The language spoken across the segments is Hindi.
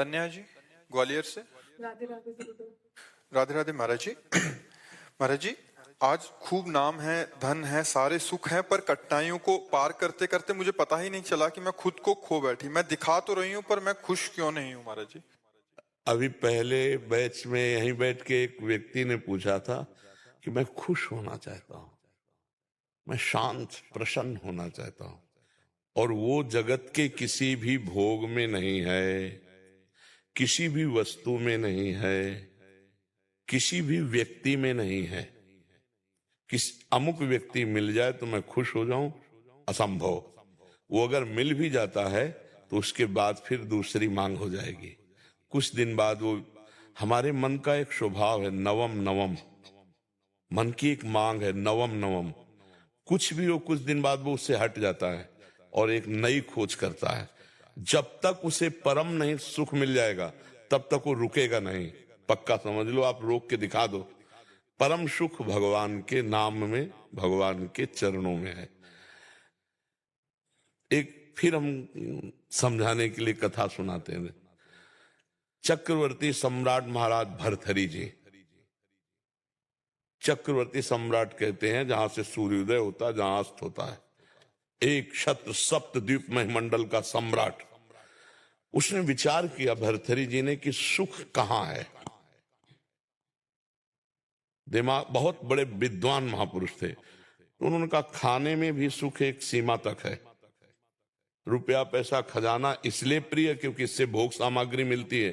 तन्या जी ग्वालियर से। राधे राधे गुरुदेव। राधे राधे महाराज जी। महाराज जी, आज खूब नाम है, धन है, सारे सुख हैं, पर कठिनाइयों को पार करते करते मुझे पता ही नहीं चला कि मैं खुद को खो बैठी। मैं दिखा तो रही हूँ पर मैं खुश क्यों नहीं हूँ महाराज जी। अभी पहले बैच में यहीं बैठ के एक व्यक्ति ने पूछा था कि मैं खुश होना चाहता हूं, मैं शांत प्रसन्न होना चाहता हूं, और वो जगत के किसी भी भोग में नहीं है, किसी भी वस्तु में नहीं है, किसी भी व्यक्ति में नहीं है। किस अमुक व्यक्ति मिल जाए तो मैं खुश हो जाऊं, असंभव। वो अगर मिल भी जाता है तो उसके बाद फिर दूसरी मांग हो जाएगी। कुछ दिन बाद वो, हमारे मन का एक स्वभाव है नवम नवम, मन की एक मांग है नवम नवम। कुछ भी हो, कुछ दिन बाद वो उससे हट जाता है और एक नई खोज करता है। जब तक उसे परम नहीं सुख मिल जाएगा तब तक वो रुकेगा नहीं। पक्का समझ लो, आप रोक के दिखा दो। परम सुख भगवान के नाम में, भगवान के चरणों में है। एक फिर हम समझाने के लिए कथा सुनाते हैं। चक्रवर्ती सम्राट महाराज भर्तहरि जी, चक्रवर्ती सम्राट कहते हैं जहां से सूर्योदय होता है, जहां अस्त होता है, एक छत्र सप्त द्वीप मंडल का सम्राट। उसने विचार किया भर्तहरि जी ने कि सुख कहां है। दिमाग, बहुत बड़े विद्वान महापुरुष थे, तो उन्होंने कहा खाने में भी सुख एक सीमा तक है। रुपया पैसा खजाना इसलिए प्रिय क्योंकि इससे भोग सामग्री मिलती है।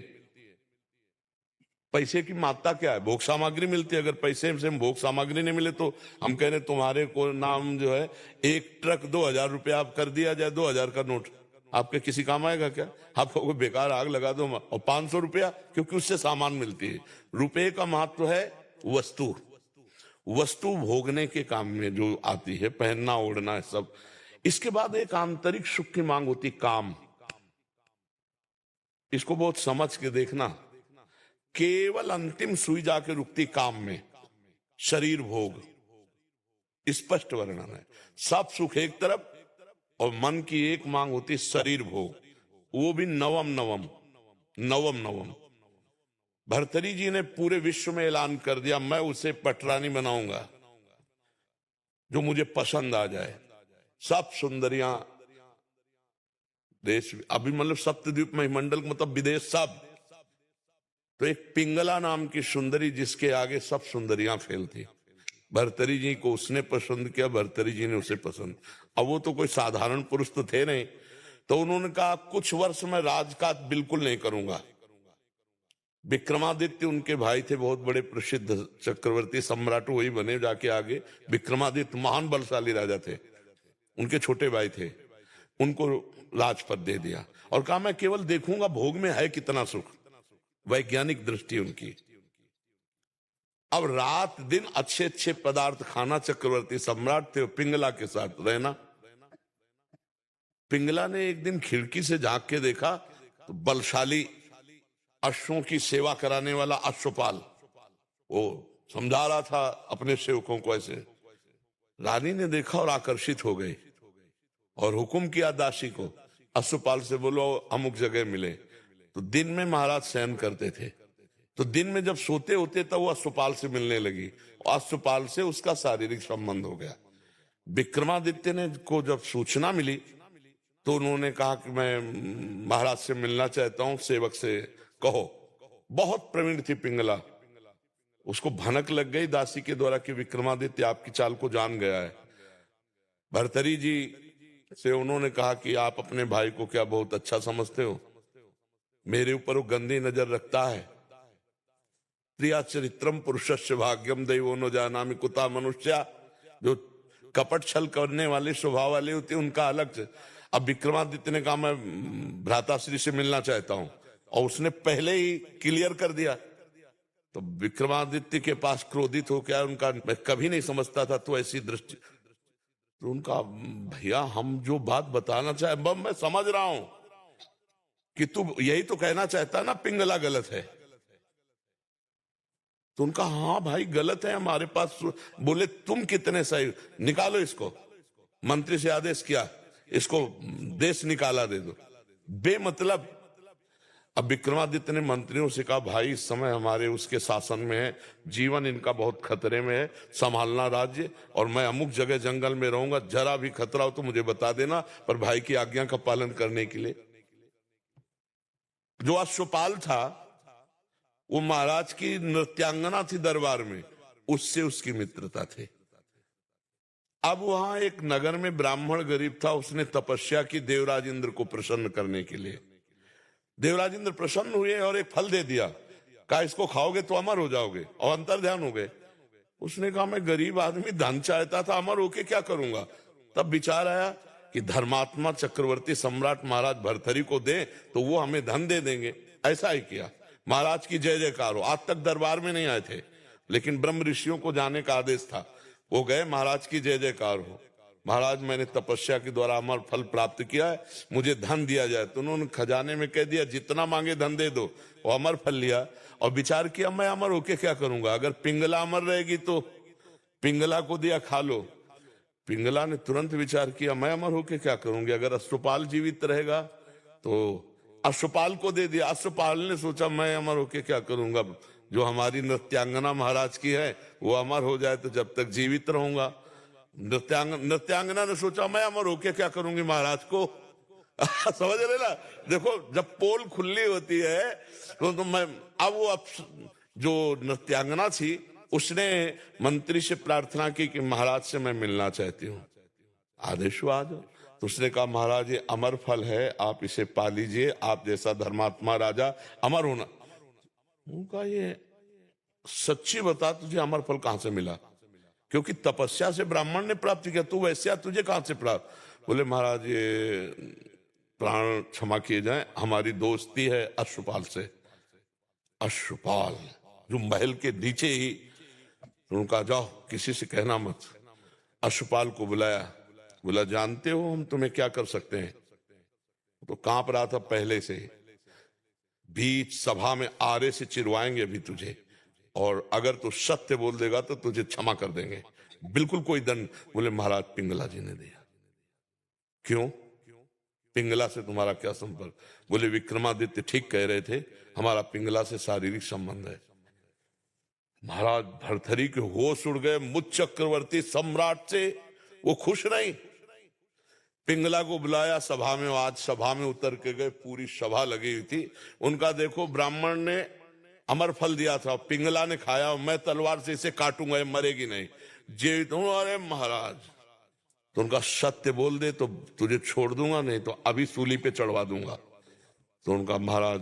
पैसे की मात्रा क्या है? भोग सामग्री मिलती है। अगर पैसे से भोग सामग्री नहीं मिले तो हम कह रहे तुम्हारे को नाम जो है एक ट्रक 2000 रुपया आप कर दिया जाए, 2000 का नोट आपके किसी काम आएगा क्या? आपको बेकार आग लगा दो। और 500 रुपया, क्योंकि उससे सामान मिलती है। रुपये का महत्व है वस्तु, वस्तु भोगने के काम में जो आती है, पहनना ओढ़ना है सब। इसके बाद एक आंतरिक सुख की मांग होती, काम। इसको बहुत समझ के देखना। केवल अंतिम सुई जाके रुकती काम में, शरीर भोग। स्पष्ट वर्णन है। सब सुख एक तरफ और मन की एक मांग होती शरीर भोग, वो भी नवम नवम नवम नवम। भर्तहरि जी ने पूरे विश्व में ऐलान कर दिया, मैं उसे पटरानी बनाऊंगा जो मुझे पसंद आ जाए। सब सुंदरियां देश, अभी मतलब सप्तद्वीप मंडल मतलब विदेश सब। तो एक पिंगला नाम की सुंदरी जिसके आगे सब सुंदरियां फेल थी। भर्तहरि जी को उसने पसंद किया, भर्तहरि जी ने उसे पसंद। अब वो तो कोई साधारण पुरुष तो थे नहीं, तो उन्होंने कहा कुछ वर्ष में राजकाज बिल्कुल नहीं करूंगा। विक्रमादित्य उनके भाई थे, बहुत बड़े प्रसिद्ध चक्रवर्ती सम्राट वही बने जाके आगे। विक्रमादित्य महान बलशाली राजा थे, उनके छोटे भाई थे। उनको राजपद दे दिया और कहा मैं केवल देखूंगा भोग में है कितना सुख। वैज्ञानिक दृष्टि उनकी। अब रात दिन अच्छे अच्छे पदार्थ खाना। चक्रवर्ती सम्राट थे, पिंगला के साथ रहना। पिंगला ने एक दिन खिड़की से झांक के देखा तो बलशाली अश्वों की सेवा कराने वाला अश्वपाल वो समझा रहा था अपने सेवकों को ऐसे। रानी ने देखा और आकर्षित हो गई और हुक्म किया दासी को, अश्वपाल से बोलो अमुक जगह मिले। तो दिन में महाराज शयन करते थे, तो दिन में जब सोते होते तब वो अश्वपाल से मिलने लगी और अश्वपाल से उसका शारीरिक संबंध हो गया। विक्रमादित्य ने को जब सूचना मिली तो उन्होंने कहा कि मैं महाराज से मिलना चाहता हूं, सेवक से कहो। बहुत प्रवीण थी पिंगला, उसको भनक लग गई दासी के द्वारा कि विक्रमादित्य आपकी चाल को जान गया है। भर्तहरि जी से उन्होंने कहा कि आप अपने भाई को क्या बहुत अच्छा समझते हो? मेरे ऊपर वो गंदी नजर रखता है। प्रिया चरित्रम पुरुषस्य भाग्यम दैवो न जानामि कुता मनुष्या। जो कपट छल करने वाले स्वभाव वाले होते हैं उनका अलग से। अब विक्रमादित्य ने कहा मैं भ्राताश्री से मिलना चाहता हूं और उसने पहले ही क्लियर कर दिया। तो विक्रमादित्य के पास क्रोधित हो क्या उनका, मैं कभी नहीं समझता था तो ऐसी दृष्टि। तो उनका भैया हम जो बात बताना चाहे मैं समझ रहा हूं कि तू यही तो कहना चाहता ना पिंगला गलत है। तो उनका हाँ भाई गलत है हमारे पास। बोले तुम कितने सही, निकालो इसको। मंत्री से आदेश किया इसको देश निकाला दे दो। बेमतलब अब विक्रमादित्य ने मंत्रियों से कहा, भाई इस समय हमारे उसके शासन में है, जीवन इनका बहुत खतरे में है, संभालना राज्य, और मैं अमुक जगह जंगल में रहूंगा, जरा भी खतरा हो तो मुझे बता देना, पर भाई की आज्ञा का पालन करने के लिए। जो अश्वपाल था वो महाराज की नृत्यांगना थी दरबार में, उससे उसकी मित्रता थी। अब वहां एक नगर में ब्राह्मण गरीब था, उसने तपस्या की देवराज इंद्र को प्रसन्न करने के लिए। देवराज इंद्र प्रसन्न हुए और एक फल दे दिया, कहा इसको खाओगे तो अमर हो जाओगे, और अंतर ध्यान हो गए। उसने कहा मैं गरीब आदमी, धन चाहता था, अमर होके क्या करूंगा। तब विचार आया कि धर्मात्मा चक्रवर्ती सम्राट महाराज भर्तरी को दे तो वो हमें धन दे देंगे। ऐसा ही किया, महाराज की जय जयकार हो। आज तक दरबार में नहीं आए थे, लेकिन ब्रह्म ऋषियों को जाने का आदेश था, वो गए, महाराज की जय जयकार हो, महाराज मैंने तपस्या के द्वारा अमर फल प्राप्त किया है, मुझे धन दिया जाए। तो उन्होंने खजाने में कह दिया जितना मांगे धन दे दो। वो अमर फल लिया और विचार किया मैं अमर होके क्या करूंगा, अगर पिंगला अमर रहेगी तो पिंगला को दिया खा लो। पिंगला ने तुरंत विचार किया मैं अमर होके क्या करूंगी, अगर अश्वपाल जीवित रहेगा तो अश्वपाल को दे दिया। अश्वपाल ने सोचा मैं अमर होके क्या करूंगा, जो हमारी नृत्यांगना महाराज की है वो अमर हो जाए तो जब तक जीवित रहूंगा। नृत्यांगना ने सोचा मैं अमर होके क्या करूंगी महाराज को। समझ रहे ना, देखो जब पोल खुली होती है तो मैं अब वो जो नृत्यांगना थी उसने मंत्री से प्रार्थना की कि महाराज से मैं मिलना चाहती हूँ, आदेश हुआ आ जाओ। तो उसने कहा महाराज ये अमर फल है, आप इसे पा लीजिए, आप जैसा धर्मात्मा राजा अमर होना। उनका ये सच्ची बता तुझे अमर फल कहां से मिला, क्योंकि तपस्या से ब्राह्मण ने प्राप्त किया, तू वैसे तुझे कहां से प्राप्त। बोले महाराज ये प्राण क्षमा किए जाए, हमारी दोस्ती है अश्वपाल से। अश्वपाल जो महल के नीचे ही, उनका जाओ किसी से कहना मत। अश्वपाल को बुलाया, बोला जानते हो हम तुम्हें क्या कर सकते हैं। तो कांप रहा था पहले से, बीच सभा में आरे से चिरवाएंगे अभी तुझे, और अगर तू सत्य बोल देगा तो तुझे क्षमा कर देंगे, बिल्कुल कोई दंड। बोले महाराज पिंगला जी ने दिया। क्यों, पिंगला से तुम्हारा क्या संपर्क। बोले विक्रमादित्य ठीक कह रहे थे, हमारा पिंगला से शारीरिक संबंध है। महाराज भर्तरी के होश उड़ गए, मुझ चक्रवर्ती सम्राट से वो खुश नहीं। पिंगला को बुलाया सभा में, आज सभा में उतर के गए, पूरी सभा लगी हुई थी। उनका देखो ब्राह्मण ने अमर फल दिया था, पिंगला ने खाया, मैं तलवार से इसे काटूंगा, ये मरेगी नहीं। जीवित हूं, अरे महाराज तो उनका सत्य बोल दे तो तुझे छोड़ दूंगा, नहीं तो अभी सूली पे चढ़वा दूंगा। तो उनका महाराज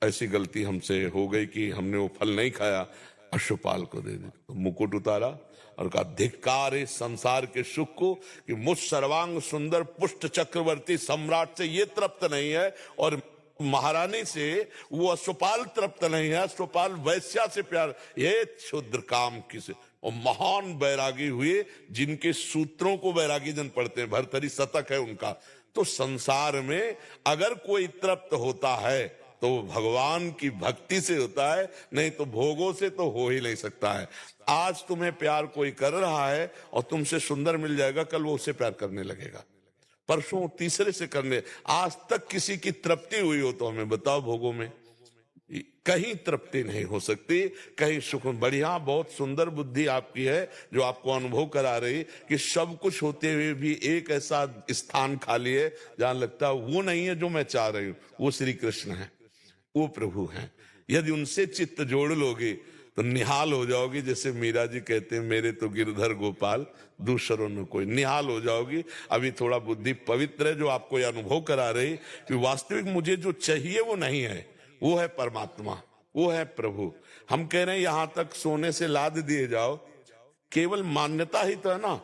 ऐसी गलती हमसे हो गई कि हमने वो फल नहीं खाया, अश्वपाल को दे दी। तो मुकुट उतारा और कहा धिक्कार इस संसार के सुख को कि मुझ सर्वांग सुंदर पुष्ट चक्रवर्ती सम्राट से ये तृप्त नहीं है, और महारानी से वो अश्वपाल तृप्त नहीं है, अश्वपाल वैश्या से प्यार, ये क्षुद्र काम किसे। और महान बैरागी हुए जिनके सूत्रों को बैरागी जन पढ़ते हैं, भर्तरी शतक है उनका। तो संसार में अगर कोई तृप्त होता है तो वो भगवान की भक्ति से होता है, नहीं तो भोगों से तो हो ही नहीं सकता है। आज तुम्हें प्यार कोई कर रहा है और तुमसे सुंदर मिल जाएगा, कल वो उससे प्यार करने लगेगा, परसों तीसरे से करने। आज तक किसी की तृप्ति हुई हो तो हमें बताओ, भोगों में कहीं तृप्ति नहीं हो सकती, कहीं सुख। बढ़िया, बहुत सुंदर बुद्धि आपकी है जो आपको अनुभव करा रही कि सब कुछ होते हुए भी एक ऐसा स्थान खाली है जहां लगता है वो नहीं है जो मैं चाह रही हूं। वो श्री कृष्ण है, वो प्रभु हैं। यदि उनसे चित्त जोड़ लोगे तो निहाल हो जाओगी। जैसे मीरा जी कहते हैं मेरे तो गिरधर गोपाल दूसरों में कोई, निहाल हो जाओगी। अभी थोड़ा बुद्धि पवित्र है जो आपको यह अनुभव करा रही कि वास्तविक मुझे जो चाहिए वो नहीं है, वो है परमात्मा, वो है प्रभु। हम कह रहे हैं यहां तक सोने से लाद दिए जाओ, केवल मान्यता ही तो है ना,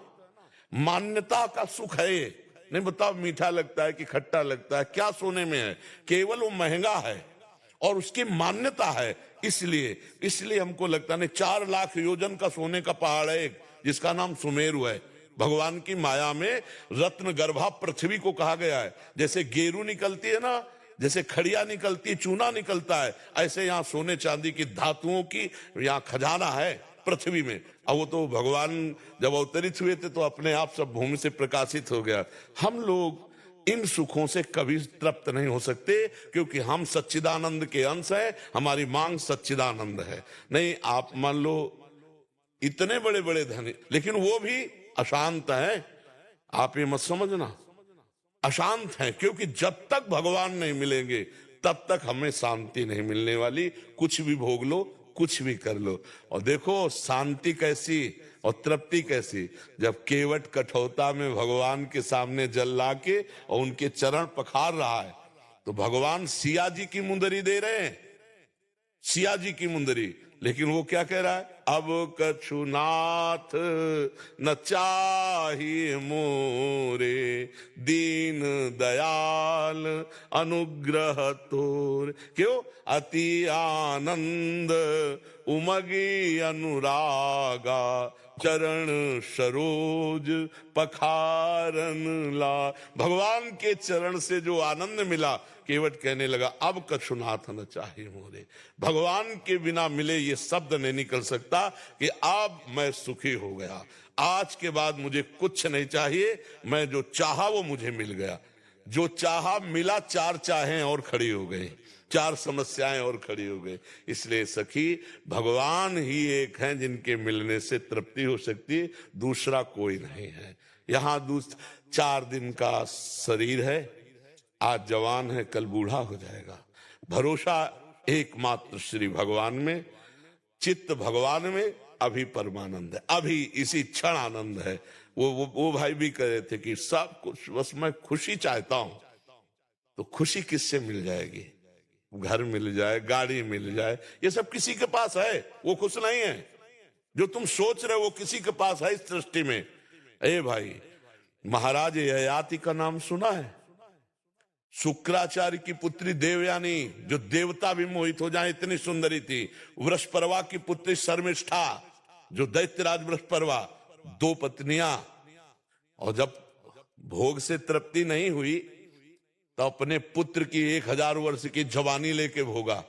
मान्यता का सुख है ये। नहीं बताओ मीठा लगता है कि खट्टा लगता है, क्या सोने में है, केवल वो महंगा है और उसकी मान्यता है। इसलिए हमको लगता नहीं, 4 लाख योजन का सोने का पहाड़ है एक, जिसका नाम सुमेरु है। भगवान की माया में रत्न गर्भा पृथ्वी को कहा गया है। जैसे गेरू निकलती है ना, जैसे खड़िया निकलती, चूना निकलता है, ऐसे यहाँ सोने चांदी की धातुओं की यहाँ खजाना है पृथ्वी में। अब वो तो भगवान जब अवतरित हुए थे तो अपने आप सब भूमि से प्रकाशित हो गया। हम लोग इन सुखों से कभी तृप्त नहीं हो सकते, क्योंकि हम सच्चिदानंद के अंश हैं, हमारी मांग सच्चिदानंद है। नहीं, आप मान लो इतने बड़े बड़े धनी, लेकिन वो भी अशांत है, आप ये मत समझना, अशांत है, क्योंकि जब तक भगवान नहीं मिलेंगे तब तक हमें शांति नहीं मिलने वाली। कुछ भी भोग लो, कुछ भी कर लो, और देखो शांति कैसी और तृप्ति कैसी, जब केवट कठौता में भगवान के सामने जल ला के और उनके चरण पखार रहा है, तो भगवान सिया जी की मुंदरी दे रहे हैं, सिया जी की मुंदरी, लेकिन वो क्या कह रहा है, अब कछु नाथ न चाहिए मोरे, दीन दयाल अनुग्रह तोर। क्यों? अति आनंद उमगी अनुरागा, चरण सरोज पखारन ला। भगवान के चरण से जो आनंद मिला, केवट कहने लगा अब कछुनाथ न चाहिए मोरे। भगवान के बिना मिले ये शब्द नहीं निकल सकता कि अब मैं सुखी हो गया, आज के बाद मुझे कुछ नहीं चाहिए, मैं जो चाहा वो मुझे मिल गया। जो चाहा मिला, चार चाहें और खड़ी हो गई, चार समस्याएं और खड़ी हो गई। इसलिए सखी, भगवान ही एक हैं जिनके मिलने से तृप्ति हो सकती है, दूसरा कोई नहीं है। यहाँ 4 दिन का शरीर है, आज जवान है, कल बूढ़ा हो जाएगा। भरोसा एकमात्र श्री भगवान में, चित्त भगवान में, अभी परमानंद है, अभी इसी क्षण आनंद है। वो भाई भी कह रहे थे कि सब कुछ बस मैं खुशी चाहता हूं, तो खुशी किससे मिल जाएगी? घर मिल जाए, गाड़ी मिल जाए, ये सब किसी के पास है, वो खुश नहीं है। जो तुम सोच रहे हो वो किसी के पास है इस सृष्टि में। ए भाई, महाराज ययाति का नाम सुना है? शुक्राचार्य की पुत्री देवयानी, जो देवता भी मोहित हो जाए इतनी सुंदरी थी। वृषपर्वा की पुत्री शर्मिष्ठा, जो दैत्यराज वृषपर्वा, 2 पत्नियां, और जब भोग से तृप्ति नहीं हुई तो अपने पुत्र की 1000 वर्ष की जवानी लेके भोगा।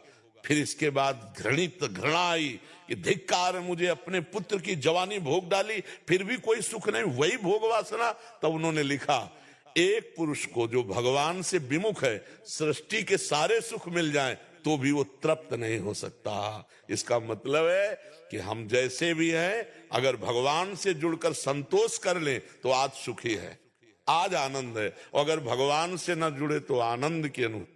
फिर इसके बाद घृणा आई कि धिक्कार, मुझे अपने पुत्र की जवानी भोग डाली, फिर भी कोई सुख नहीं, वही भोग वासना। तब उन्होंने लिखा, एक पुरुष को जो भगवान से विमुख है, सृष्टि के सारे सुख मिल जाएं तो भी वो तृप्त नहीं हो सकता। इसका मतलब है कि हम जैसे भी हैं, अगर भगवान से जुड़कर संतोष कर लें तो आज सुखी है, आज आनंद है, और अगर भगवान से न जुड़े तो आनंद की अनुभूति